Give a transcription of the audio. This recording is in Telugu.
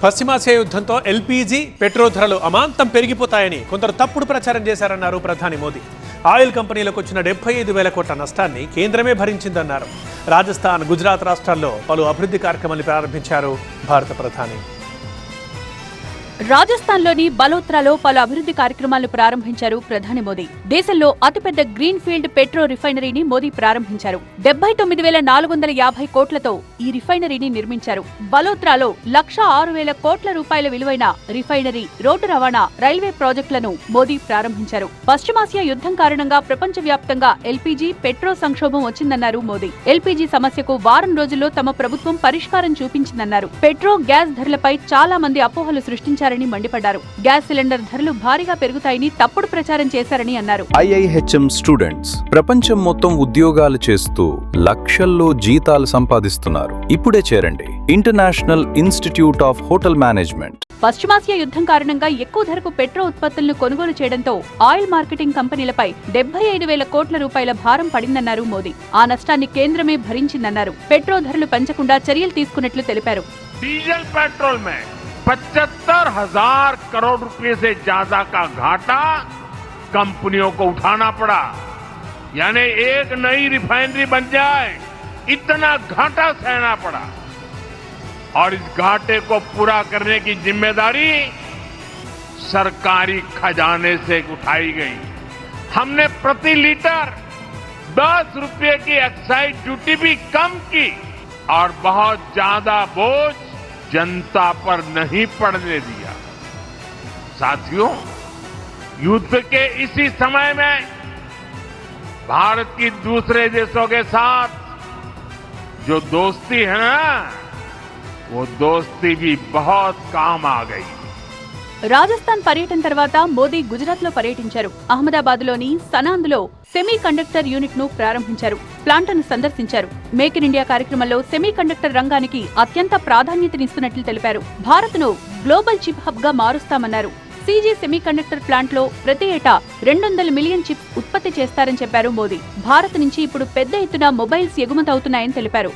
పశ్చిమాసియా యుద్ధంతో ఎల్పీజీ పెట్రోల్ ధరలు అమాంతం పెరిగిపోతాయని కొందరు తప్పుడు ప్రచారం చేశారన్నారు ప్రధాని మోదీ. ఆయిల్ కంపెనీలకు వచ్చిన 75,000 కోట్ల నష్టాన్ని కేంద్రమే భరించిందన్నారు. రాజస్థాన్, గుజరాత్ రాష్ట్రాల్లో పలు అభివృద్ధి కార్యక్రమాలు ప్రారంభించారు భారత ప్రధాని. రాజస్థాన్లోని బలోత్రాలో పలు అభివృద్ధి కార్యక్రమాలను ప్రారంభించారు ప్రధాని మోదీ. దేశంలో అతిపెద్ద గ్రీన్ ఫీల్డ్ పెట్రో రిఫైనరీని మోదీ ప్రారంభించారు. 79,450 కోట్లతో ఈ రిఫైనరీని నిర్మించారు. బలోత్రాలో 1,06,000 కోట్ల రూపాయల విలువైన రిఫైనరీ, రోడ్డు రవాణా, రైల్వే ప్రాజెక్టులను మోదీ ప్రారంభించారు. పశ్చిమాసియా యుద్ధం కారణంగా ప్రపంచవ్యాప్తంగా ఎల్పీజీ, పెట్రో సంక్షోభం వచ్చిందన్నారు మోదీ. ఎల్పీజీ సమస్యకు వారం రోజుల్లో తమ ప్రభుత్వం పరిష్కారం చూపించిందన్నారు. పెట్రో, గ్యాస్ ధరలపై చాలా మంది అపోహలు సృష్టించారు మండిపడ్డారు. గ్యాస్ సిలిండర్ ధరలు భారీగా పెరుగుతాయని తప్పుడు ప్రచారం చేశారని అన్నారు. IIHM స్టూడెంట్స్ ప్రపంచం మొత్తం ఉద్యోగాలు చేస్తూ లక్షల్లో జీతాలు సంపాదిస్తున్నారు. ఇప్పుడే చేరండి international institute of hotel management. పశ్చిమాసియా యుద్ధం కారణంగా ఎక్కువ ధరకు పెట్రో ఉత్పత్తులను కొనుగోలు చేయడంతో ఆయిల్ మార్కెటింగ్ కంపెనీలపై 75,000 కోట్ల రూపాయల భారం పడిందన్నారు మోదీ. ఆ నష్టాన్ని కేంద్రమే భరించిందన్నారు. పెట్రో ధరలు పెంచకుండా చర్యలు తీసుకున్నట్లు తెలిపారు. डीजल पेट्रोल में 75,000 करोड़ रुपए से ज्यादा का घाटा कंपनियों को उठाना पड़ा. यानी एक नई रिफाइनरी बन जाए इतना घाटा सहना पड़ा और इस घाटे को पूरा करने की जिम्मेदारी सरकारी खजाने से उठाई गई. हमने प्रति लीटर 10 रुपये की एक्साइज ड्यूटी भी कम की और बहुत ज्यादा बोझ जनता पर नहीं पड़ने दिया. साथियों, युद्ध के इसी समय में भारत की दूसरे देशों के साथ जो दोस्ती है ना, वो दोस्ती भी बहुत काम आ गई. రాజస్థాన్ పర్యటన తర్వాత మోదీ గుజరాత్ లో పర్యటించారు. అహ్మదాబాద్ లోని సనాంద్లో సెమీ కండక్టర్ యూనిట్ ను ప్రారంభించారు. ప్లాంట్ను సందర్శించారు. మేక్ ఇన్ ఇండియా కార్యక్రమంలో సెమీ కండక్టర్ రంగానికి అత్యంత ప్రాధాన్యతనిస్తున్నట్లు తెలిపారు. భారత్ను గ్లోబల్ చిప్ హబ్ గా మారుస్తామన్నారు. సీజీ సెమీ కండక్టర్ ప్లాంట్ లో ప్రతి ఏటా 200 మిలియన్ చిప్స్ ఉత్పత్తి చేస్తారని చెప్పారు మోదీ. భారత్ నుంచి ఇప్పుడు పెద్ద ఎత్తున మొబైల్స్ ఎగుమతవుతున్నాయని తెలిపారు.